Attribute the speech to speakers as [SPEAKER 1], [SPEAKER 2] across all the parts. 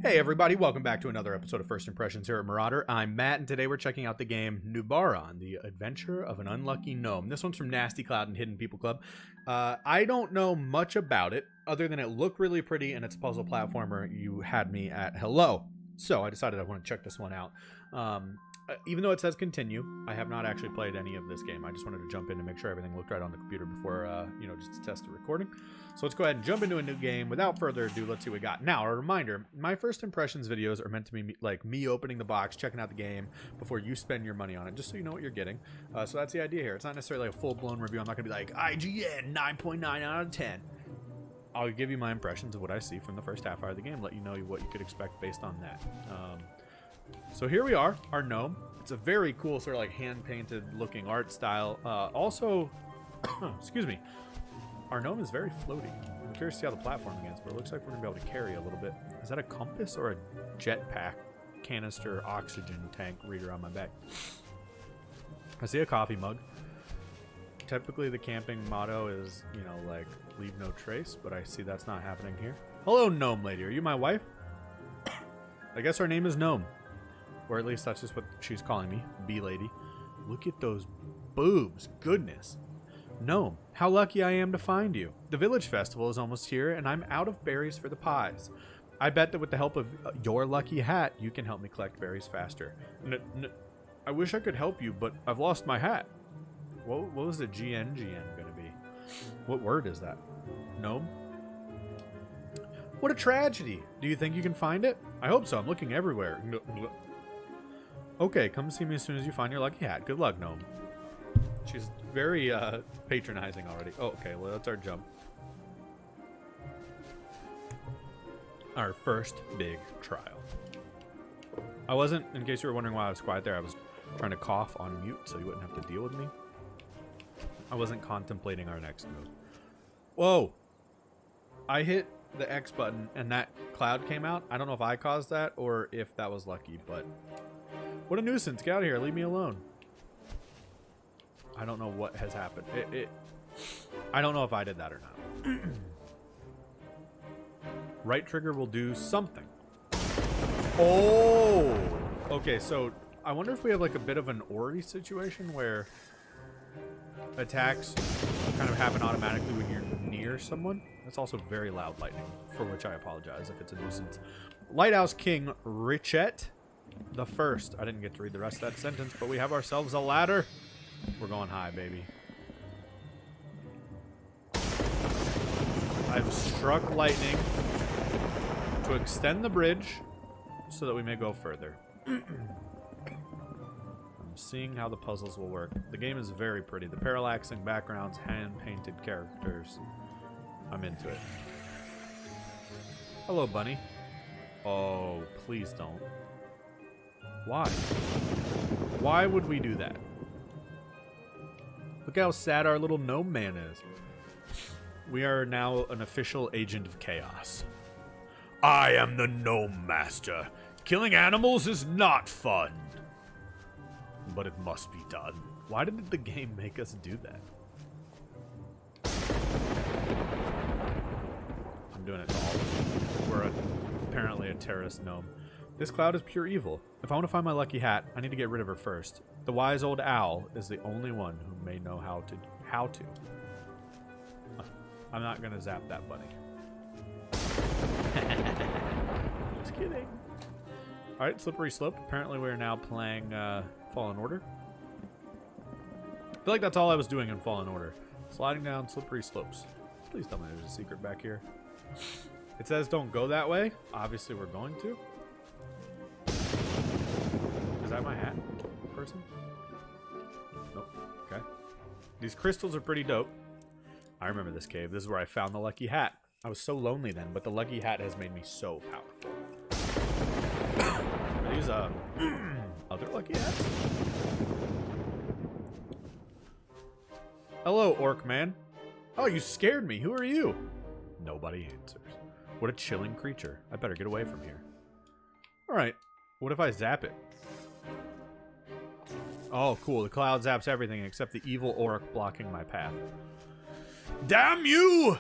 [SPEAKER 1] Hey everybody, welcome back to another episode of First Impressions here at MurrOtter. I'm Matt, and today we're checking out the game Nubarron, the adventure of an unlucky gnome. This one's from Nasty Cloud and Hidden People Club. I don't know much about it, other than it looked really pretty and it's a puzzle platformer. You had me at hello. So I decided I want to check this one out. Even though it says continue, I have not actually played any of this game. I just wanted to jump in and make sure everything looked right on the computer before, just to test the recording. So let's go ahead and jump into a new game. Without further ado, let's see what we got. Now, a reminder, my first impressions videos are meant to be like me opening the box, checking out the game before you spend your money on it, just so you know what you're getting. So that's the idea here. It's not necessarily a full-blown review. I'm not going to be like, IGN 9.9 out of 10. I'll give you my impressions of what I see from the first half hour of the game, let you know what you could expect based on that. So here we are, our gnome. It's a very cool sort of like hand-painted looking art style. Also, excuse me, our gnome is very floaty. I'm curious to see how the platform against, but it looks like we're going to be able to carry a little bit. Is that a compass or a jetpack canister oxygen tank reader on my back? I see a coffee mug. Typically the camping motto is, like, leave no trace, but I see that's not happening here. Hello, gnome lady. Are you my wife? I guess her name is Gnome. Or at least that's just what she's calling me. Bee lady. Look at those boobs. Goodness. Gnome, how lucky I am to find you. The village festival is almost here, and I'm out of berries for the pies. I bet that with the help of your lucky hat, you can help me collect berries faster. I wish I could help you, but I've lost my hat. What was the GN going to be? What word is that? Gnome? What a tragedy. Do you think you can find it? I hope so. I'm looking everywhere. Okay, come see me as soon as you find your lucky hat. Good luck, Gnome. She's very patronizing already. Oh, okay, well, that's our jump. Our first big trial. I wasn't, in case you were wondering why I was quiet there, I was trying to cough on mute so you wouldn't have to deal with me. I wasn't contemplating our next move. Whoa! I hit the X button and that cloud came out. I don't know if I caused that or if that was lucky, but what a nuisance. Get out of here. Leave me alone. I don't know what has happened. I don't know if I did that or not. Right trigger will do something. Oh! Okay, so I wonder if we have like a bit of an Ori situation where attacks kind of happen automatically when you're near someone. That's also very loud lightning, for which I apologize if it's a nuisance. Lighthouse King Richet the First. I didn't get to read the rest of that sentence, but we have ourselves a ladder. We're going high, baby. I've struck lightning to extend the bridge so that we may go further. I'm seeing how the puzzles will work. The game is very pretty. The parallaxing backgrounds, hand-painted characters. I'm into it. Hello, bunny. Oh, please don't. Why? Why would we do that? Look how sad our little gnome man is. We are now an official agent of chaos. I am the gnome master. Killing animals is not fun. But it must be done. Why did the game make us do that? I'm doing it to all of you. We're apparently a terrorist gnome. This cloud is pure evil. If I want to find my lucky hat, I need to get rid of her first. The wise old owl is the only one who may know how to. I'm not gonna zap that bunny. Just kidding. All right, slippery slope. Apparently, we're now playing Fallen Order. I feel like that's all I was doing in Fallen Order. Sliding down slippery slopes. Please tell me there's a secret back here. It says don't go that way. Obviously, we're going to. Is that my hat, person? Nope. Okay. These crystals are pretty dope. I remember this cave. This is where I found the lucky hat. I was so lonely then, but the lucky hat has made me so powerful. Are these other lucky hats? Hello, orc man. Oh, you scared me. Who are you? Nobody answers. What a chilling creature. I better get away from here. All right. What if I zap it? Oh, cool. The cloud zaps everything except the evil orc blocking my path. Damn you!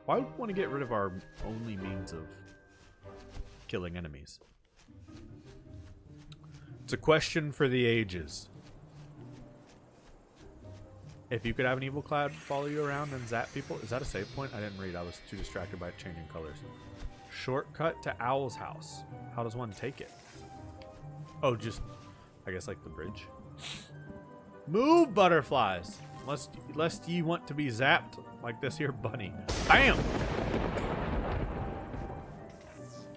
[SPEAKER 1] Why would we want to get rid of our only means of killing enemies. It's a question for the ages. If you could have an evil cloud follow you around and zap people, is that a save point? I didn't read. I was too distracted by changing colors. Shortcut to Owl's house. How does one take it? Oh, just, I guess, like the bridge. Move, butterflies! Lest ye want to be zapped like this here bunny. Bam!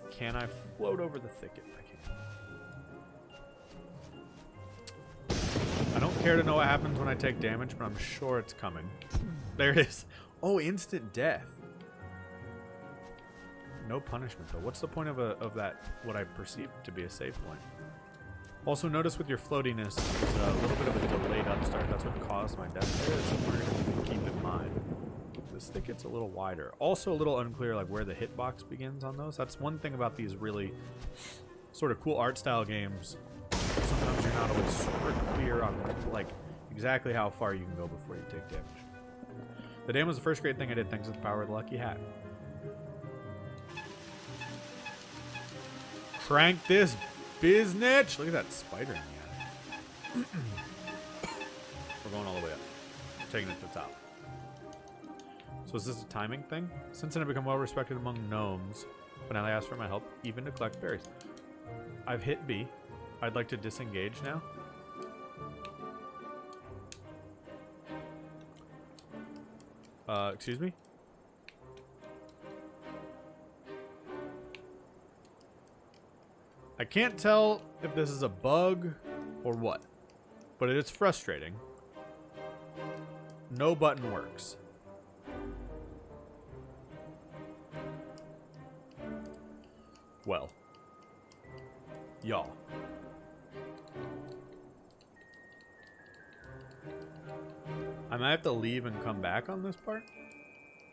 [SPEAKER 1] Can I float over the thicket? I can. I don't care to know what happens when I take damage, but I'm sure it's coming. There it is. Oh, instant death. No punishment, though. What's the point of that, what I perceive to be a save point? Also, notice with your floatiness, there's a little bit of a delayed upstart. That's what caused my death there. It's something to keep in mind. This thicket's a little wider. Also, a little unclear like where the hitbox begins on those. That's one thing about these really sort of cool art style games. Sometimes you're not always super clear on like exactly how far you can go before you take damage. The dam was the first great thing I did thanks to the power of the lucky hat. Crank this biznitch! Look at that spider in the attic. We're going all the way up. Taking it to the top. So is this a timing thing? Since then I've become well respected among gnomes, but now they ask for my help, even to collect berries. I've hit B. I'd like to disengage now. Excuse me? I can't tell if this is a bug or what, but it is frustrating. No button works. Well, y'all. I might have to leave and come back on this part.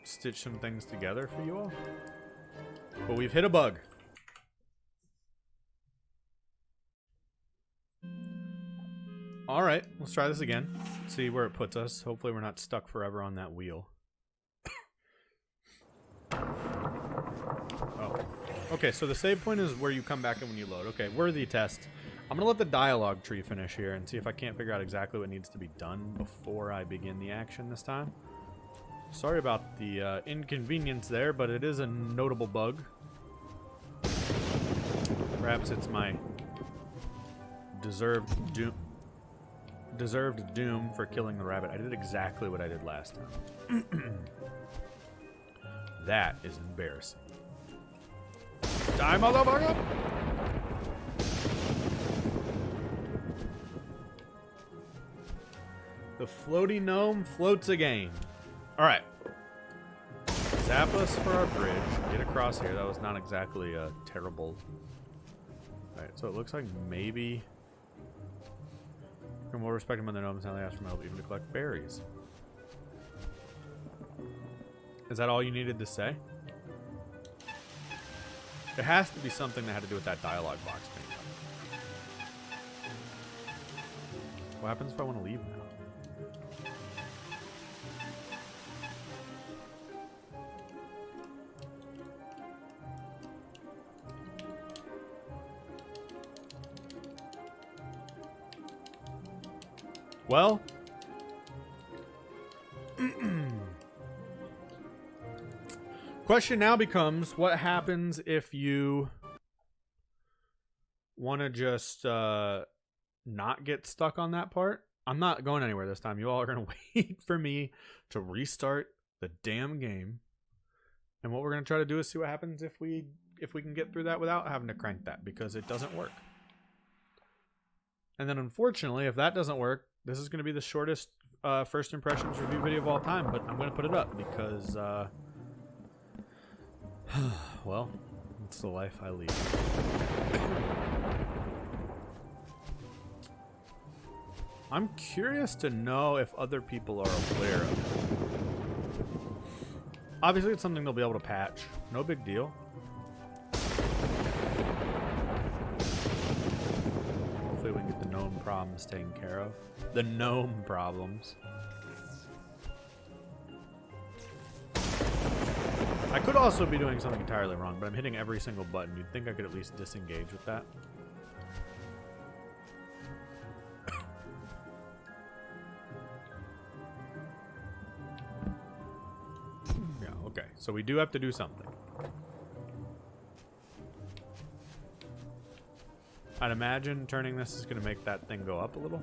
[SPEAKER 1] Stitch some things together for you all. But we've hit a bug. Alright, let's try this again. See where it puts us. Hopefully we're not stuck forever on that wheel. Oh. Okay, so the save point is where you come back in when you load. Okay, worthy test. I'm going to let the dialogue tree finish here and see if I can't figure out exactly what needs to be done before I begin the action this time. Sorry about the inconvenience there, but it is a notable bug. Perhaps it's my deserved doom for killing the rabbit. I did exactly what I did last time. That is embarrassing. Die, motherfucker! The floaty gnome floats again. Alright. Zap us for our bridge. Get across here. That was not exactly a terrible... Alright, so it looks like maybe... I'm more respected among the gnomes now they ask for my help even to collect berries. Is that all you needed to say? It has to be something that had to do with that dialogue box being done. What happens if I want to leave now? Well, question now becomes, what happens if you want to just not get stuck on that part? I'm not going anywhere this time. You all are going to wait for me to restart the damn game. And what we're going to try to do is see what happens if we can get through that without having to crank that, because it doesn't work. And then unfortunately, if that doesn't work, this is going to be the shortest first impressions review video of all time, but I'm going to put it up because, well, it's the life I lead. I'm curious to know if other people are aware of it. Obviously, it's something they'll be able to patch. No big deal. Hopefully we can get the gnome problems taken care of. The gnome problems. I could also be doing something entirely wrong, but I'm hitting every single button. You'd think I could at least disengage with that. Yeah, okay. So we do have to do something. I'd imagine turning this is going to make that thing go up a little.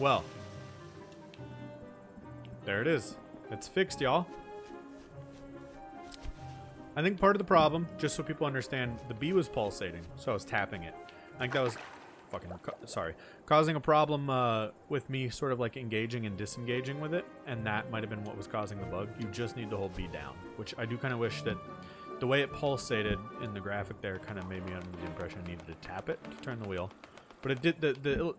[SPEAKER 1] Well, there it is. It's fixed, y'all. I think part of the problem, just so people understand, the bee was pulsating, so I was tapping it. I think that was causing a problem with me sort of like engaging and disengaging with it, and that might have been what was causing the bug. You just need to hold B down, which I do kind of wish that the way it pulsated in the graphic there kind of made me under the impression I needed to tap it to turn the wheel. But it did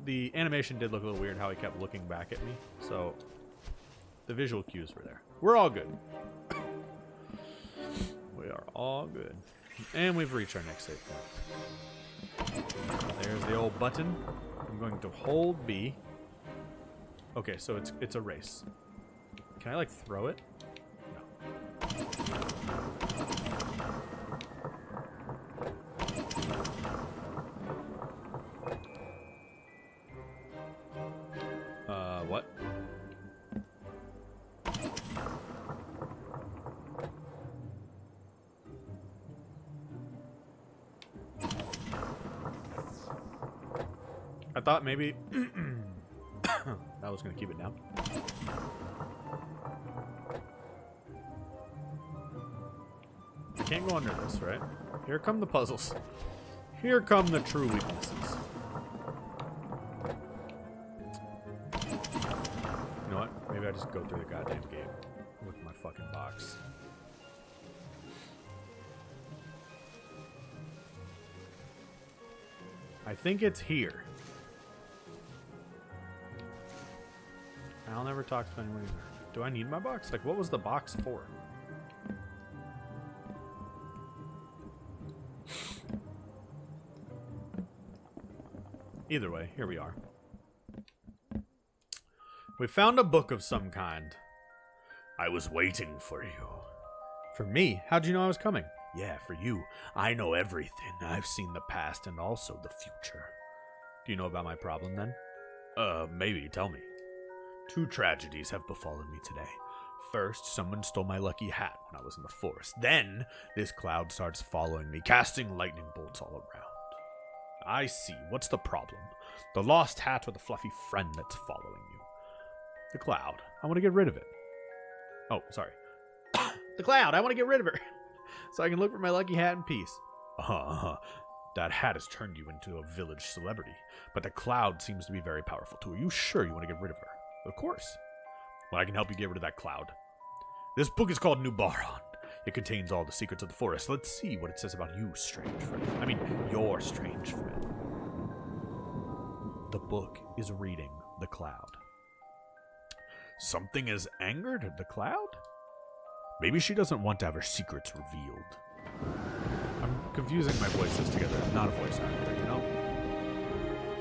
[SPEAKER 1] the animation did look a little weird how he kept looking back at me. So the visual cues were there. We're all good. We are all good. And we've reached our next save point. There's the old button. I'm going to hold B. Okay, so it's a race. Can I like throw it? No. What? I thought maybe that was going to keep it down. I can't go under this, right? Here come the puzzles. Here come the true weaknesses. You know what? Maybe I just go through the goddamn game with my fucking box. I think it's here. I'll never talk to anyone either. Do I need my box? Like, what was the box for? Either way, here we are. We found a book of some kind. I was waiting for you. For me? How'd you know I was coming? Yeah, for you. I know everything. I've seen the past and also the future. Do you know about my problem then? Maybe. Tell me. 2 tragedies have befallen me today. First, someone stole my lucky hat when I was in the forest. Then, this cloud starts following me, casting lightning bolts all around. I see. What's the problem? The lost hat or the fluffy friend that's following you? The cloud. I want to get rid of it. Oh, sorry. The cloud. I want to get rid of her. So I can look for my lucky hat in peace. That hat has turned you into a village celebrity. But the cloud seems to be very powerful too. Are you sure you want to get rid of her? Of course. Well, I can help you get rid of that cloud. This book is called Nubarron. It contains all the secrets of the forest. Let's see what it says about you, strange friend. I mean, your strange friend. The book is reading the cloud. Something has angered the cloud? Maybe she doesn't want to have her secrets revealed. I'm confusing my voices together. Not a voice actor, you know?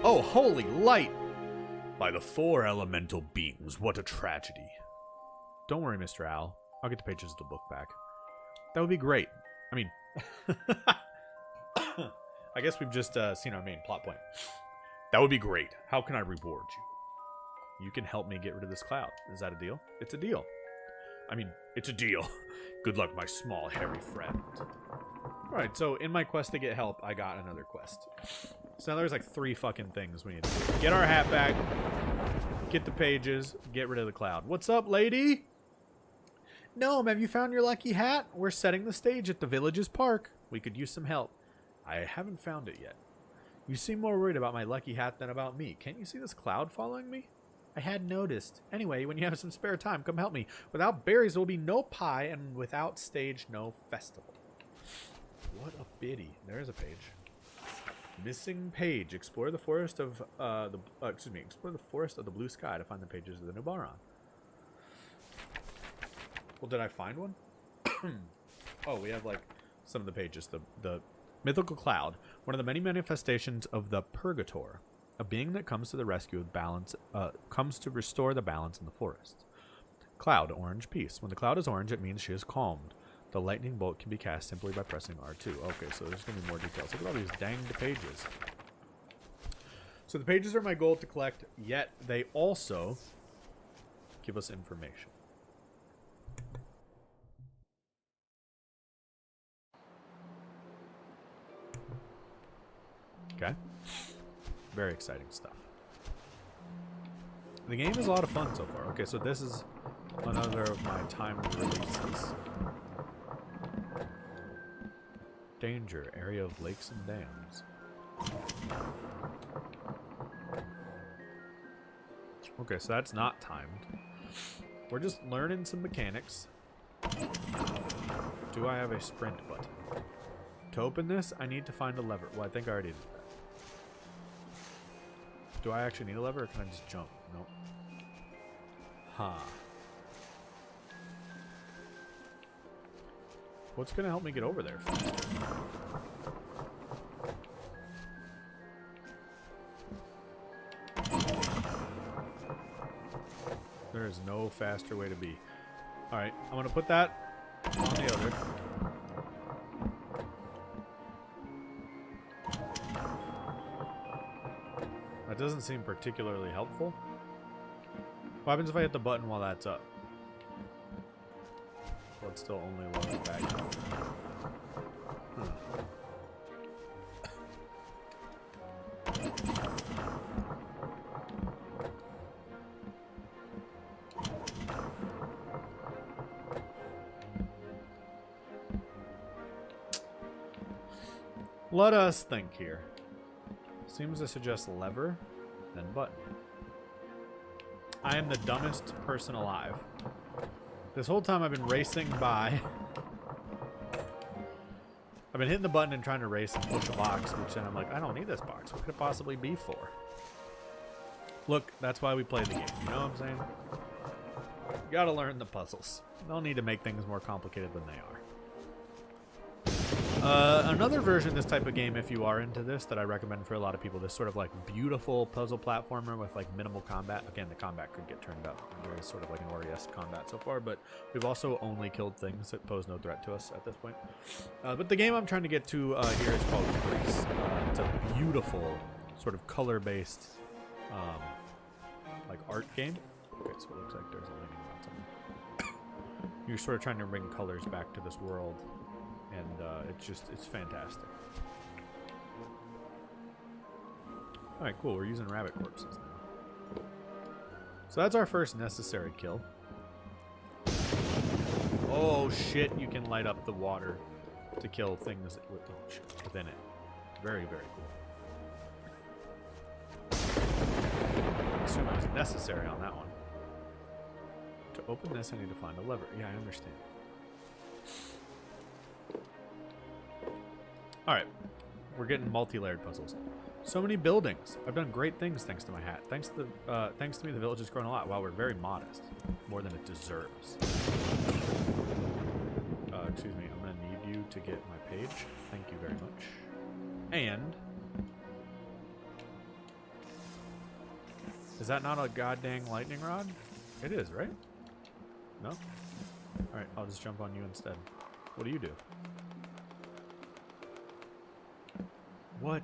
[SPEAKER 1] Oh, holy light! By the 4 elemental beings, what a tragedy. Don't worry, Mr. Owl. I'll get the pages of the book back. That would be great. I mean, I guess we've just seen our main plot point. That would be great. How can I reward you? You can help me get rid of this cloud. Is that a deal? It's a deal. I mean, it's a deal. Good luck, my small, hairy friend. Alright, so in my quest to get help, I got another quest. So now there's like 3 fucking things we need to do. Get our hat back, get the pages, get rid of the cloud. What's up, lady? Gnome, have you found your lucky hat? We're setting the stage at the village's park. We could use some help. I haven't found it yet. You seem more worried about my lucky hat than about me. Can't you see this cloud following me? I had noticed. Anyway, when you have some spare time, come help me. Without berries, there will be no pie, and without stage, no festival. What a biddy. There's a page. Missing page. Explore the forest of explore the forest of the blue sky to find the pages of the Nubarron. Well, did I find one? Oh, we have like some of the pages. The Mythical cloud, one of the many manifestations of the purgator, a being that comes to the rescue of balance, comes to restore the balance in the forest. Cloud, orange piece. When the cloud is orange, it means she is calmed. The lightning bolt can be cast simply by pressing R2. Okay, so there's going to be more details. Look at all these danged pages. So the pages are my goal to collect, yet they also give us information. Okay. Very exciting stuff. The game is a lot of fun so far. Okay, so this is another of my timed releases. Danger, area of lakes and dams. Okay, so that's not timed. We're just learning some mechanics. Do I have a sprint button? To open this, I need to find a lever. Well, I think I already did that. Do I actually need a lever, or can I just jump? Nope. Huh. What's going to help me get over there faster? There is no faster way to be. Alright, I'm going to put that on the other. That doesn't seem particularly helpful. What happens if I hit the button while that's up? Well, it's still only loading back. Let us think here. Seems to suggest lever, then button. I am the dumbest person alive. This whole time I've been racing by. I've been hitting the button and trying to race and push a box, which then I'm like, I don't need this box. What could it possibly be for? Look, that's why we play the game. You know what I'm saying? You gotta learn the puzzles. You don't need to make things more complicated than they are. Another version of this type of game, if you are into this, that I recommend for a lot of people, this sort of like beautiful puzzle platformer with like minimal combat. Again, the combat could get turned up. There is sort of like an Ori-esque combat so far, but we've also only killed things that pose no threat to us at this point. But the game I'm trying to get to here is called Grease. It's a beautiful sort of color-based like art game. Okay, so it looks like there's a lightning rod somewhere. You're sort of trying to bring colors back to this world. And it's fantastic. Alright, cool. We're using rabbit corpses now. So that's our first necessary kill. Oh shit, you can light up the water to kill things within it. Very, very cool. I assume it was necessary on that one. To open this, I need to find a lever. Yeah, I understand. Alright, we're getting multi-layered puzzles. So many buildings. I've done great things thanks to my hat. Thanks to me, the village has grown a lot. Wow, we're very modest. More than it deserves. Excuse me, I'm going to need you to get my page. Thank you very much. And... is that not a goddamn lightning rod? It is, right? No? Alright, I'll just jump on you instead. What do you do? What?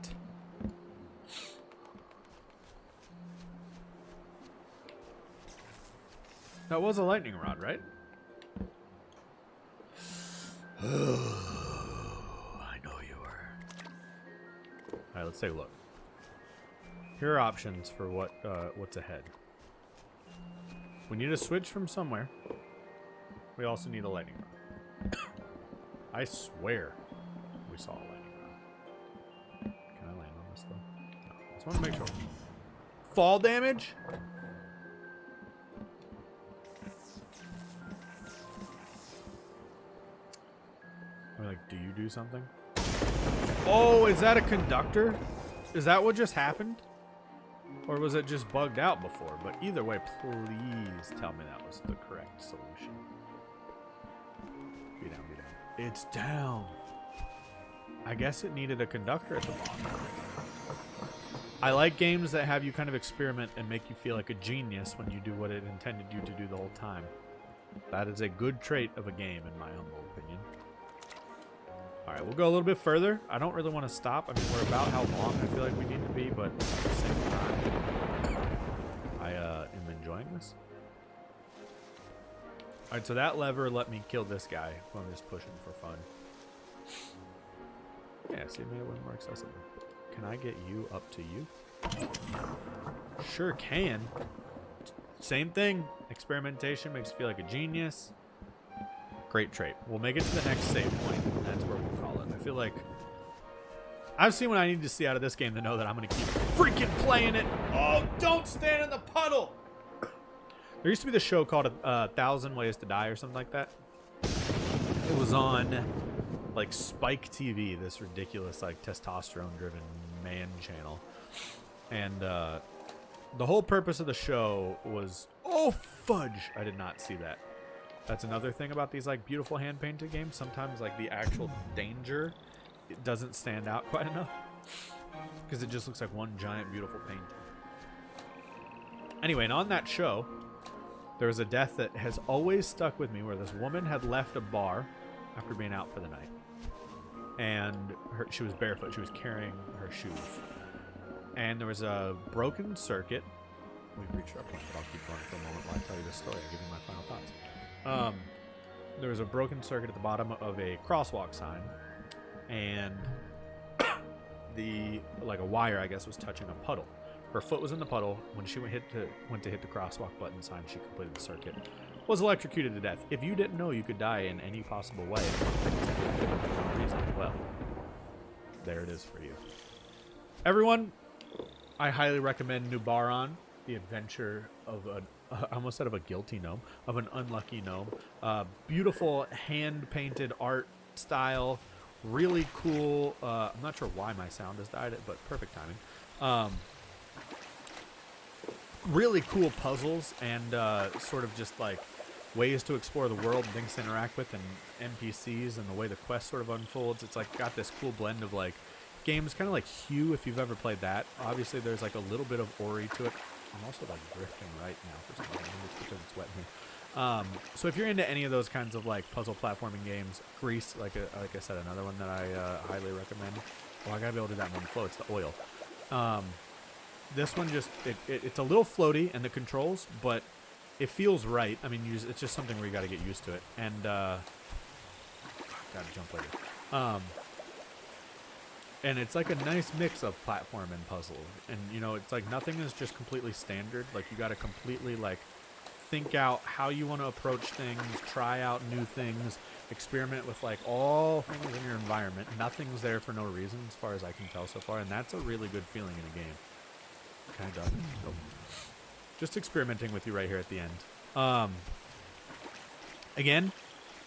[SPEAKER 1] That was a lightning rod, right? I know you were. Alright, let's take a look. Here are options for what's ahead. We need a switch from somewhere. We also need a lightning rod. I swear we saw a lightning rod. Can I land on this though? No. I just want to make sure. Fall damage? I'm like, do you do something? Oh, is that a conductor? Is that what just happened? Or was it just bugged out before? But either way, please tell me that was the correct solution. Be down, be down. It's down. I guess it needed a conductor at the bottom. I like games that have you kind of experiment and make you feel like a genius when you do what it intended you to do the whole time. That is a good trait of a game, in my humble opinion. Alright, we'll go a little bit further. I don't really want to stop. I mean, we're about how long I feel like we need to be, but at the same time, I am enjoying this. Alright, so that lever let me kill this guy who I'm just pushing for fun. Yeah, see, it made it a little more accessible. Can I get you up to you? Sure can. Same thing. Experimentation makes you feel like a genius. Great trait. We'll make it to the next save point, and that's where we'll call it. I feel like I've seen what I need to see out of this game to know that I'm going to keep freaking playing it. Oh, don't stand in the puddle! There used to be this show called 1,000 Ways to Die or something like that. It was on like Spike TV, this ridiculous like testosterone-driven man channel, and the whole purpose of the show was, oh fudge, I did not see that. That's another thing about these like beautiful hand-painted games. Sometimes like the actual danger, it doesn't stand out quite enough because it just looks like one giant beautiful painting. Anyway, and on that show, there was a death that has always stuck with me, where this woman had left a bar after being out for the night. And she was barefoot. She was carrying her shoes. And there was a broken circuit. We've reached our point, but I'll keep going for a moment while I tell you this story. I'll give you my final thoughts. There was a broken circuit at the bottom of a crosswalk sign. And like a wire, I guess, was touching a puddle. Her foot was in the puddle. When she went to hit the crosswalk button sign, she completed the circuit. Was electrocuted to death. If you didn't know you could die in any possible way, well, there it is for you. Everyone, I highly recommend Nubarron, the adventure of I almost said of a guilty gnome, of an unlucky gnome. Beautiful hand-painted art style, really cool. I'm not sure why my sound has died, but perfect timing. Really cool puzzles and sort of just like ways to explore the world and things to interact with, and NPCs and the way the quest sort of unfolds. It's like got this cool blend of like games, kind of like Hue, if you've ever played that. Obviously, there's like a little bit of Ori to it. I'm also like drifting right now for some reason. It's because it's wet here. So if you're into any of those kinds of like puzzle platforming games, Grease, like I said, another one that I highly recommend. Well, I gotta be able to do that in one flow. It's the oil. This one just it's a little floaty in the controls, but it feels right. I mean, it's just something where you got to get used to it. And gotta jump later. And it's like a nice mix of platform and puzzle. And you know, it's like nothing is just completely standard. Like you got to completely like think out how you want to approach things, try out new things, experiment with like all things in your environment. Nothing's there for no reason, as far as I can tell so far. And that's a really good feeling in a game. Kind of. Nope. Just experimenting with you right here at the end. Again,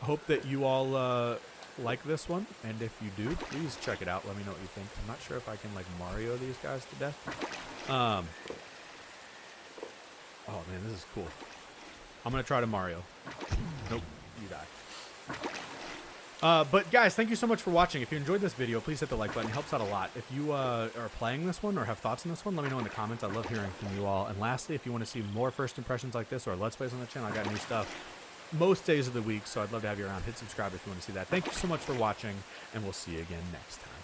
[SPEAKER 1] hope that you all like this one, and if you do, please check it out. Let me know what you think. I'm not sure if I can like Mario these guys to death. Oh man, this is cool. I'm gonna try to Mario. Nope, you die. But guys, thank you so much for watching. If you enjoyed this video, please hit the like button. It helps out a lot. If you are playing this one or have thoughts on this one, let me know in the comments. I love hearing from you all. And lastly, if you want to see more first impressions like this or Let's Plays on the channel, I got new stuff most days of the week, so I'd love to have you around. Hit subscribe if you want to see that. Thank you so much for watching, and we'll see you again next time.